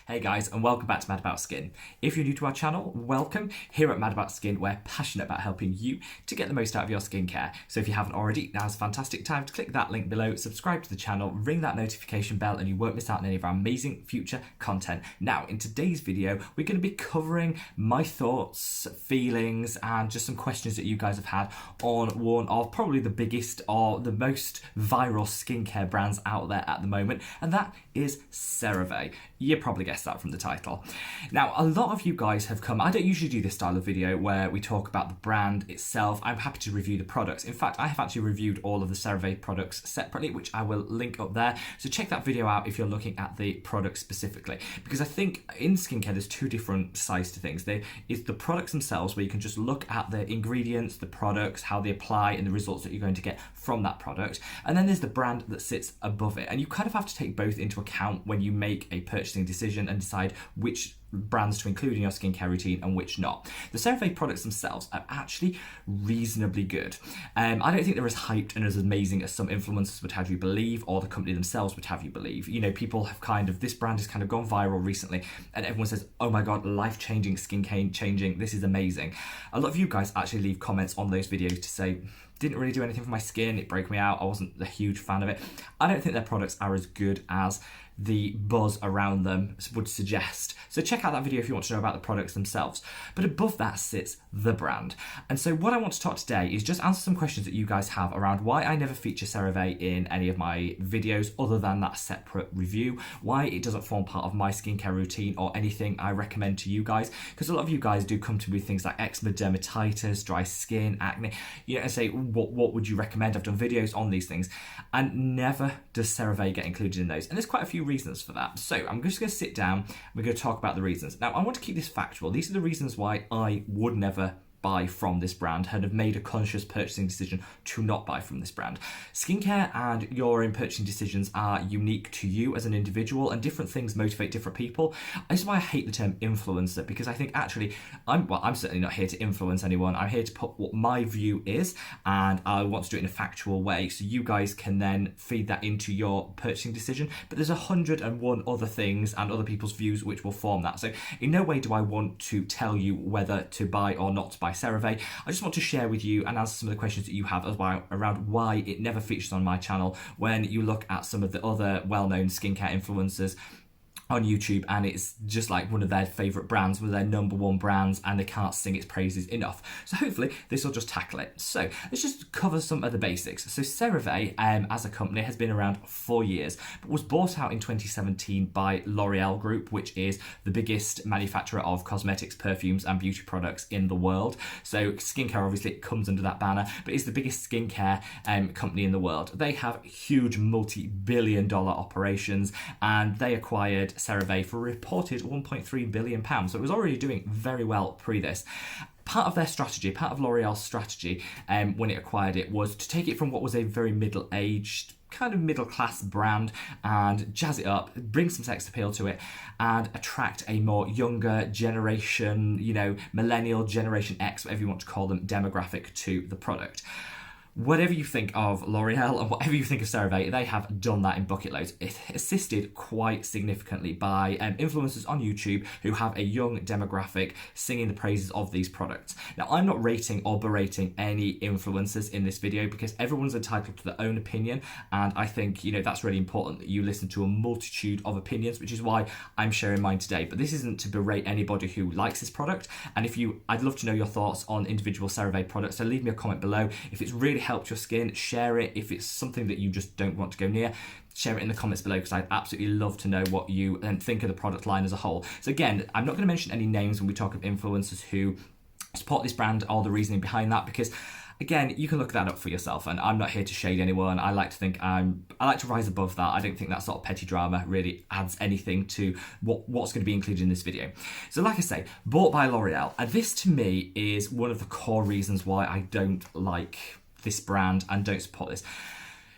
Hey guys, and welcome back to Mad About Skin. If you're new to our channel, welcome. Here at Mad About Skin, we're passionate about helping you to get the most out of your skincare. So if you haven't already, now's a fantastic time to click that link below, subscribe to the channel, ring that notification bell, and you won't miss out on any of our amazing future content. Now, in today's video, we're going to be covering my thoughts, feelings, and just some questions that you guys have had on one of probably the biggest or the most viral skincare brands out there at the moment, and that is CeraVe. You probably guessed that from the title. Now, a lot of you guys have come, I don't usually do this style of video where we talk about the brand itself. I'm happy to review the products. In fact, I have actually reviewed all of the CeraVe products separately, which I will link up there. So check that video out if you're looking at the product specifically. Because I think in skincare, there's two different sides to things. There is the products themselves, where you can just look at the ingredients, the products, how they apply, and the results that you're going to get from that product. And then there's the brand that sits above it. And you kind of have to take both into account when you make a purchasing decision and decide which brands to include in your skincare routine and which not. The CeraVe products themselves are actually reasonably good. I don't think they're as hyped and as amazing as some influencers would have you believe, or the company themselves would have you believe. You know, people have this brand has kind of gone viral recently, and everyone says, oh my god, life-changing, skin-changing, this is amazing. A lot of you guys actually leave comments on those videos to say, didn't really do anything for my skin, it broke me out, I wasn't a huge fan of it. I don't think their products are as good as the buzz around them would suggest. So check out that video if you want to know about the products themselves. But above that sits the brand. And so what I want to talk today is just answer some questions that you guys have around why I never feature CeraVe in any of my videos other than that separate review, why it doesn't form part of my skincare routine or anything I recommend to you guys. Because a lot of you guys do come to me with things like eczema, dermatitis, dry skin, acne, you know, and say, what would you recommend? I've done videos on these things, and never does CeraVe get included in those. And there's quite a few reasons for that. So I'm just going to sit down, we're going to talk about the reasons. Now, I want to keep this factual. These are the reasons why I would never buy from this brand and have made a conscious purchasing decision to not buy from this brand. Skincare and your own purchasing decisions are unique to you as an individual, and different things motivate different people. This is why I hate the term influencer, because I think actually I'm certainly not here to influence anyone. I'm here to put what my view is, and I want to do it in a factual way so you guys can then feed that into your purchasing decision. But there's 101 other things and other people's views which will form that. So in no way do I want to tell you whether to buy or not to buy CeraVe. I just want to share with you and answer some of the questions that you have as well around why it never features on my channel when you look at some of the other well-known skincare influencers on YouTube, and it's just like one of their favourite brands, one of their number one brands, and they can't sing its praises enough. So hopefully this will just tackle it. So let's just cover some of the basics. So CeraVe as a company has been around 4 years, but was bought out in 2017 by L'Oreal Group, which is the biggest manufacturer of cosmetics, perfumes and beauty products in the world. So skincare obviously comes under that banner, but it's the biggest skincare company in the world. They have huge multi-billion-dollar operations, and they acquired CeraVe for a reported £1.3 billion. So it was already doing very well pre this. Part of their strategy, part of L'Oreal's strategy when it acquired it, was to take it from what was a very middle-aged, kind of middle-class brand and jazz it up, bring some sex appeal to it, and attract a more younger generation, you know, millennial, Generation X, whatever you want to call them, demographic to the product. Whatever you think of L'Oreal and whatever you think of CeraVe, they have done that in bucket loads. It's assisted quite significantly by influencers on YouTube who have a young demographic singing the praises of these products. Now, I'm not rating or berating any influencers in this video because everyone's entitled to their own opinion, and I think, you know, that's really important that you listen to a multitude of opinions, which is why I'm sharing mine today. But this isn't to berate anybody who likes this product, and I'd love to know your thoughts on individual CeraVe products, so leave me a comment below. If it's really helped your skin, share it. If it's something that you just don't want to go near, share it in the comments below, because I'd absolutely love to know what you think of the product line as a whole. So again, I'm not going to mention any names when we talk of influencers who support this brand or the reasoning behind that, because again, you can look that up for yourself, and I'm not here to shade anyone. I like to think I like to rise above that. I don't think that sort of petty drama really adds anything to what's going to be included in this video. So like I say, bought by L'Oreal, and this to me is one of the core reasons why I don't like this brand and don't support this.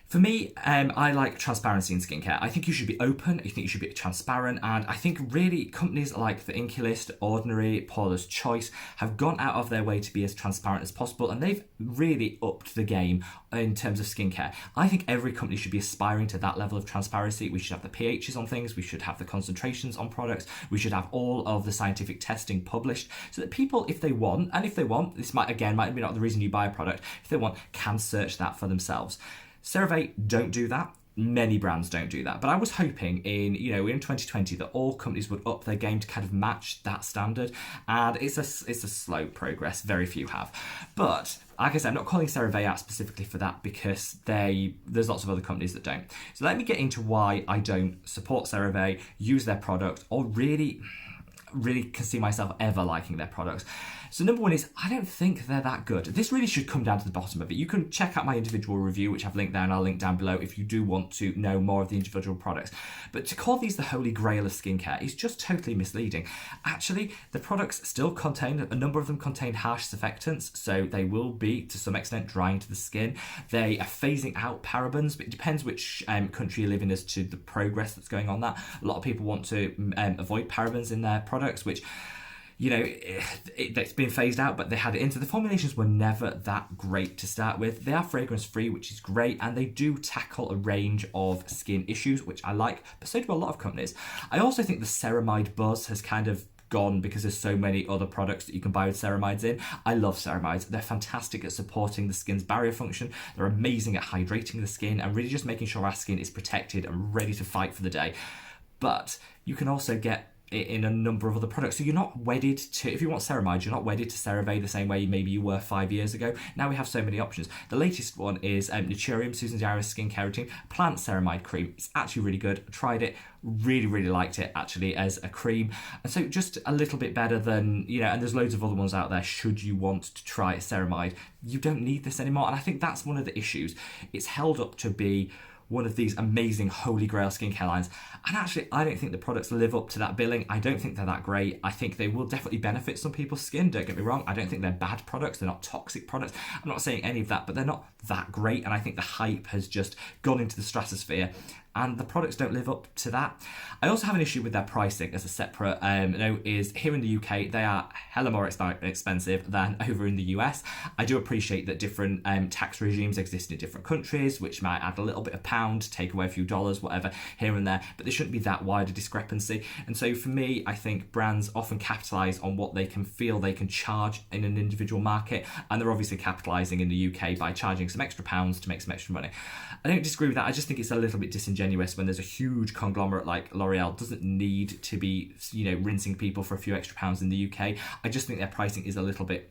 For me, I like transparency in skincare. I think you should be open, I think you should be transparent, and I think really companies like The Inkey List, Ordinary, Paula's Choice have gone out of their way to be as transparent as possible, and they've really upped the game in terms of skincare. I think every company should be aspiring to that level of transparency. We should have the pHs on things, we should have the concentrations on products, we should have all of the scientific testing published so that people, if they want, this might be not the reason you buy a product, if they want, can search that for themselves. CeraVe don't do that. Many brands don't do that. But I was hoping in 2020 that all companies would up their game to kind of match that standard. And it's a slow progress. Very few have. But like I said, I'm not calling CeraVe out specifically for that because there's lots of other companies that don't. So let me get into why I don't support CeraVe, use their product, or really can see myself ever liking their products. So number one is, I don't think they're that good. This really should come down to the bottom of it. You can check out my individual review, which I've linked there and I'll link down below if you do want to know more of the individual products. But to call these the holy grail of skincare is just totally misleading. Actually, the products still contain, a number of them contain harsh surfactants, so they will be, to some extent, drying to the skin. They are phasing out parabens, but it depends which country you live in as to the progress that's going on that. A lot of people want to avoid parabens in their products, which it's been phased out, but they had it in. So the formulations were never that great to start with. They are fragrance free, which is great, and they do tackle a range of skin issues, which I like, but so do a lot of companies. I also think the ceramide buzz has kind of gone because there's so many other products that you can buy with ceramides in. I love ceramides. They're fantastic at supporting the skin's barrier function. They're amazing at hydrating the skin and really just making sure our skin is protected and ready to fight for the day. But you can also get in a number of other products. So you're not wedded to, if you want ceramides, you're not wedded to CeraVe the same way maybe you were 5 years ago. Now we have so many options. The latest one is Naturium, Susan Diarra's skincare routine, plant ceramide cream. It's actually really good. I tried it, really liked it actually as a cream. And so just a little bit better than, and there's loads of other ones out there should you want to try a ceramide. You don't need this anymore. And I think that's one of the issues. It's held up to be one of these amazing holy grail skincare lines. And actually, I don't think the products live up to that billing. I don't think they're that great. I think they will definitely benefit some people's skin, don't get me wrong. I don't think they're bad products. They're not toxic products. I'm not saying any of that, but they're not that great. And I think the hype has just gone into the stratosphere and the products don't live up to that. I also have an issue with their pricing as a separate note is here in the UK, they are hella more expensive than over in the US. I do appreciate that different tax regimes exist in different countries, which might add a little bit of pound, take away a few dollars, whatever, here and there, but there shouldn't be that wide a discrepancy. And so for me, I think brands often capitalise on what they can feel they can charge in an individual market, and they're obviously capitalising in the UK by charging some extra pounds to make some extra money. I don't disagree with that. I just think it's a little bit disingenuous when there's a huge conglomerate like L'Oreal doesn't need to be, rinsing people for a few extra pounds in the UK. I just think their pricing is a little bit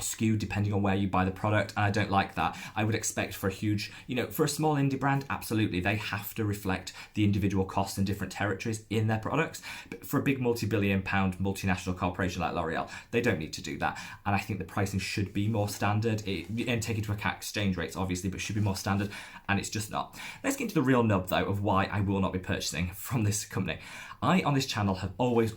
skewed depending on where you buy the product, and I don't like that. I would expect for a huge, for a small indie brand, absolutely, they have to reflect the individual costs in different territories in their products. But for a big multi-billion pound multinational corporation like L'Oreal, they don't need to do that. And I think the pricing should be more standard, and take into account exchange rates, obviously, but should be more standard, and it's just not. Let's get into the real nub, though, of why I will not be purchasing from this company. I, on this channel, have always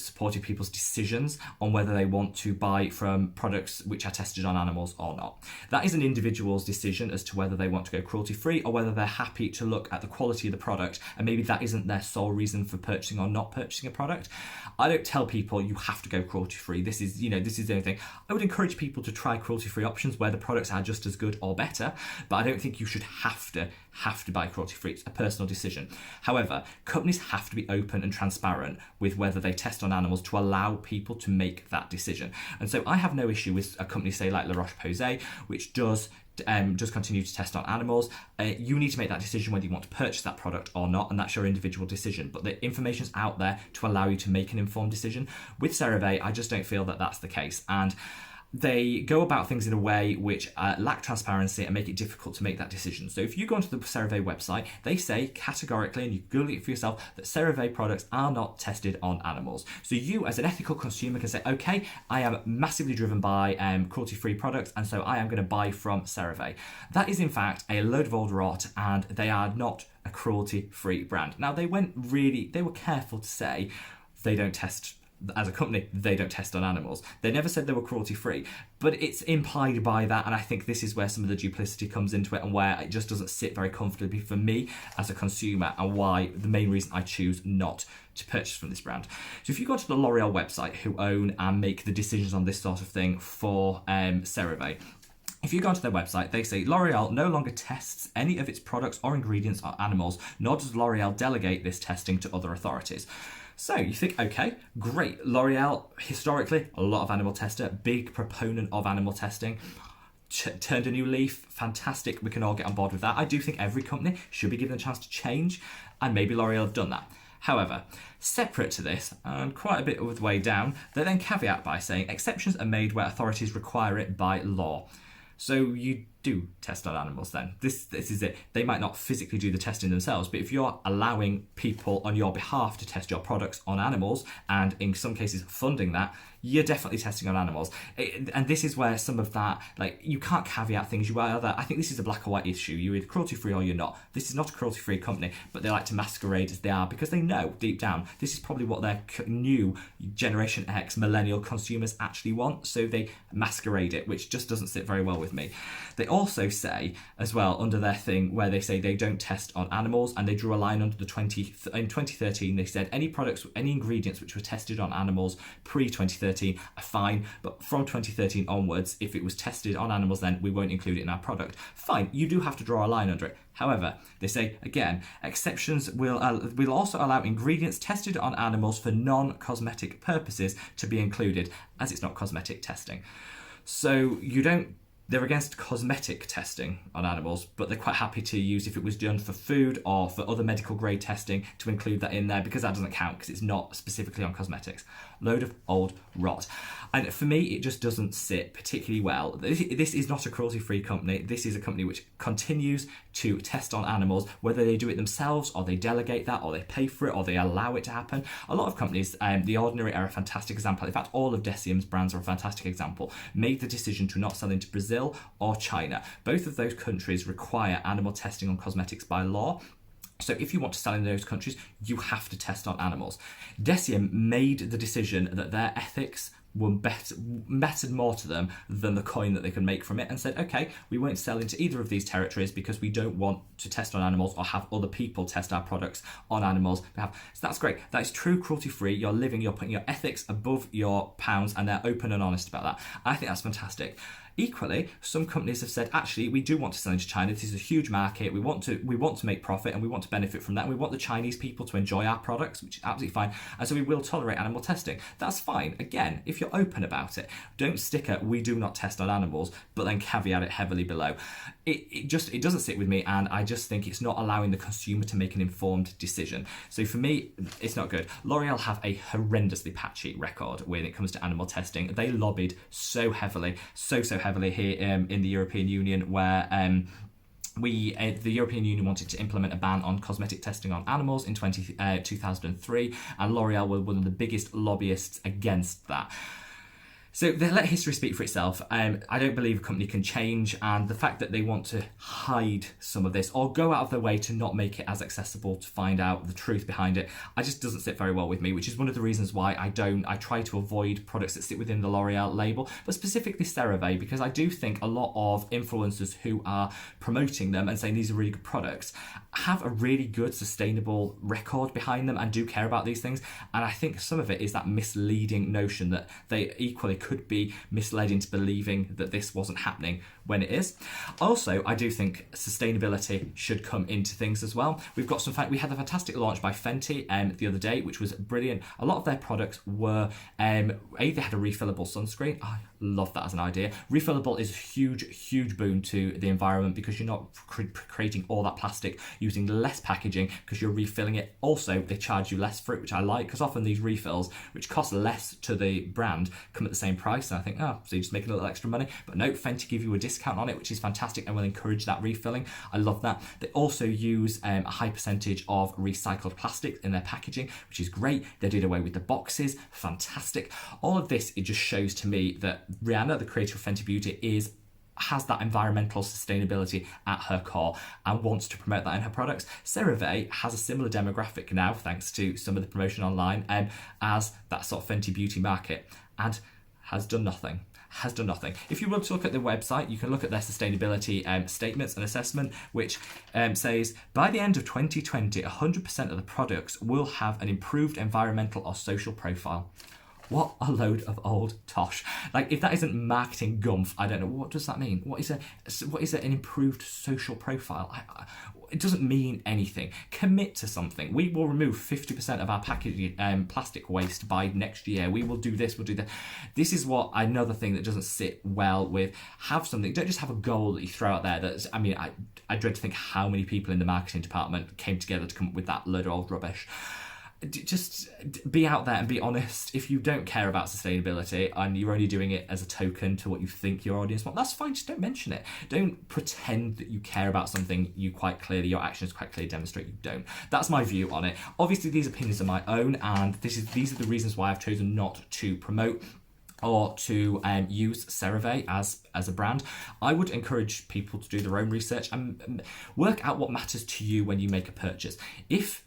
supported people's decisions on whether they want to buy from products which are tested on animals or not. That is an individual's decision as to whether they want to go cruelty-free or whether they're happy to look at the quality of the product, and maybe that isn't their sole reason for purchasing or not purchasing a product. I don't tell people you have to go cruelty-free. This is the only thing. I would encourage people to try cruelty-free options where the products are just as good or better, but I don't think you should have to buy cruelty-free. It's a personal decision. However, companies have to be open and transparent with whether they test on animals to allow people to make that decision. And so I have no issue with a company, say, like La Roche-Posay, which does continue to test on animals. You need to make that decision whether you want to purchase that product or not, and that's your individual decision. But the information's out there to allow you to make an informed decision. With CeraVe, I just don't feel that that's the case. And they go about things in a way which lack transparency and make it difficult to make that decision. So if you go onto the CeraVe website, they say categorically, and you Google it for yourself, that CeraVe products are not tested on animals. So you, as an ethical consumer, can say, okay, I am massively driven by cruelty-free products, and so I am going to buy from CeraVe. That is, in fact, a load of old rot, and they are not a cruelty-free brand. Now, they were careful to say they don't test as a company, they don't test on animals. They never said they were cruelty-free, but it's implied by that, and I think this is where some of the duplicity comes into it and where it just doesn't sit very comfortably for me as a consumer, and why the main reason I choose not to purchase from this brand. So if you go to the L'Oreal website, who own and make the decisions on this sort of thing for CeraVe, if you go onto their website, they say L'Oreal no longer tests any of its products or ingredients on animals, nor does L'Oreal delegate this testing to other authorities. So you think, okay, great. L'Oreal, historically, a lot of animal tester, big proponent of animal testing. Turned a new leaf, fantastic. We can all get on board with that. I do think every company should be given a chance to change, and maybe L'Oreal have done that. However, separate to this, and quite a bit of the way down, they then caveat by saying exceptions are made where authorities require it by law. So you do test on animals then. This is it. They might not physically do the testing themselves, but if you're allowing people on your behalf to test your products on animals, and in some cases funding that, you're definitely testing on animals. And this is where some of that, like, you can't caveat things. You either, I think this is a black or white issue. You're either cruelty-free or you're not. This is not a cruelty-free company, but they like to masquerade as they are because they know deep down this is probably what their new Generation X millennial consumers actually want. So they masquerade it, which just doesn't sit very well with me. They also say as well under their thing where they say they don't test on animals, and they drew a line under the in 2013. They said any products, any ingredients which were tested on animals pre-2013 are fine, but from 2013 onwards, if it was tested on animals, then we won't include it in our product. Fine, you do have to draw a line under it. However, they say, again, exceptions will also allow ingredients tested on animals for non-cosmetic purposes to be included, as it's not cosmetic testing. So they're against cosmetic testing on animals, but they're quite happy to use, if it was done for food or for other medical grade testing, to include that in there, because that doesn't count because it's not specifically on cosmetics. Load of old rot. And for me, it just doesn't sit particularly well. This is not a cruelty-free company. This is a company which continues to test on animals, whether they do it themselves or they delegate that or they pay for it or they allow it to happen. A lot of companies, The Ordinary are a fantastic example. In fact, all of Decium's brands are a fantastic example. Made the decision to not sell into Brazil or China. Both of those countries require animal testing on cosmetics by law. So if you want to sell in those countries, you have to test on animals. Decium made the decision that their ethics mattered more to them than the coin that they could make from it, and said, okay, we won't sell into either of these territories because we don't want to test on animals or have other people test our products on animals. So that's great. That is true cruelty-free. You're putting your ethics above your pounds, and they're open and honest about that. I think that's fantastic. Equally, some companies have said, actually, we do want to sell into China. This is a huge market. We want to make profit, and we want to benefit from that. And we want the Chinese people to enjoy our products, which is absolutely fine. And so we will tolerate animal testing. That's fine. Again, if you're open about it, don't stick at we do not test on animals, but then caveat it heavily below. It doesn't sit with me, and I just think it's not allowing the consumer to make an informed decision. So for me, it's not good. L'Oreal have a horrendously patchy record when it comes to animal testing. They lobbied so heavily here in the European Union, where the European Union wanted to implement a ban on cosmetic testing on animals in 2003, and L'Oreal were one of the biggest lobbyists against that. So they let history speak for itself. I don't believe a company can change, and the fact that they want to hide some of this or go out of their way to not make it as accessible to find out the truth behind it, just doesn't sit very well with me, which is one of the reasons why I try to avoid products that sit within the L'Oreal label, but specifically CeraVe, because I do think a lot of influencers who are promoting them and saying these are really good products have a really good sustainable record behind them and do care about these things. And I think some of it is that misleading notion that they equally could be misled into believing that this wasn't happening when it is. Also, I do think sustainability should come into things as well. We had a fantastic launch by Fenty the other day, which was brilliant. A lot of their products were they had a refillable sunscreen. I love that as an idea. Refillable is a huge boon to the environment because you're not creating all that plastic, using less packaging because you're refilling it. Also, they charge you less for it, which I like, because often these refills, which cost less to the brand, come at the same price, and I think, so you're just making a little extra money. But no, Fenty give you a discount on it, which is fantastic, and will encourage that refilling. I love that. They also use a high percentage of recycled plastic in their packaging, which is great. They did away with the boxes, fantastic. All of this, it just shows to me that Rihanna, the creator of Fenty Beauty, is has that environmental sustainability at her core and wants to promote that in her products. CeraVe has a similar demographic now, thanks to some of the promotion online, as that sort of Fenty Beauty market, and has done nothing. If you want to look at the website, you can look at their sustainability statements and assessment, which says by the end of 2020, 100% of the products will have an improved environmental or social profile. What a load of old tosh. Like, if that isn't marketing gumph, I don't know. What does that mean? What is an improved social profile? It doesn't mean anything. Commit to something. We will remove 50% of our packaging plastic waste by next year. We will do this, we'll do that. This is another thing that doesn't sit well with. Have something. Don't just have a goal that you throw out there. I dread to think how many people in the marketing department came together to come up with that load of old rubbish. Just be out there and be honest. If you don't care about sustainability and you're only doing it as a token to what you think your audience wants, that's fine. Just don't mention it. Don't pretend that you care about something your actions quite clearly demonstrate you don't. That's my view on it. Obviously, these opinions are my own, and these are the reasons why I've chosen not to promote or to use CeraVe as a brand. I would encourage people to do their own research and work out what matters to you when you make a purchase. If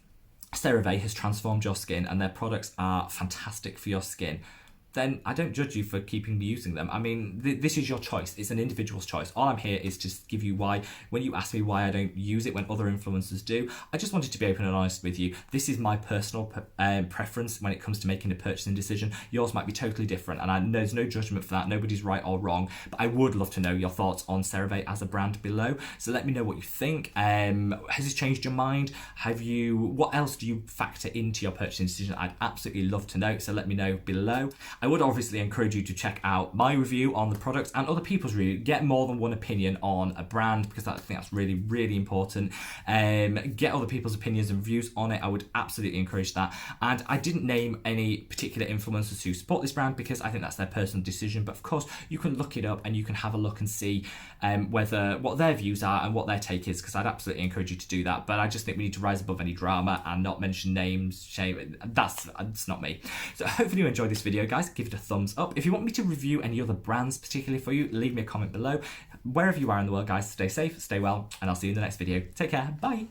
CeraVe has transformed your skin and their products are fantastic for your skin, then I don't judge you for keeping using them. I mean, this is your choice. It's an individual's choice. All I'm here is to give you why. When you ask me why I don't use it when other influencers do, I just wanted to be open and honest with you. This is my personal preference when it comes to making a purchasing decision. Yours might be totally different, and there's no judgment for that. Nobody's right or wrong, but I would love to know your thoughts on CeraVe as a brand below. So let me know what you think. Has this changed your mind? What else do you factor into your purchasing decision? I'd absolutely love to know, so let me know below. I would obviously encourage you to check out my review on the products and other people's review. Get more than one opinion on a brand, because I think that's really, really important. Get other people's opinions and reviews on it. I would absolutely encourage that. And I didn't name any particular influencers who support this brand because I think that's their personal decision. But of course, you can look it up and you can have a look and see what their views are and what their take is, because I'd absolutely encourage you to do that. But I just think we need to rise above any drama and not mention names. Shame. That's not me. So hopefully you enjoyed this video, guys. Give it a thumbs up. If you want me to review any other brands particularly for you, leave me a comment below. Wherever you are in the world, guys, stay safe, stay well, and I'll see you in the next video. Take care. Bye.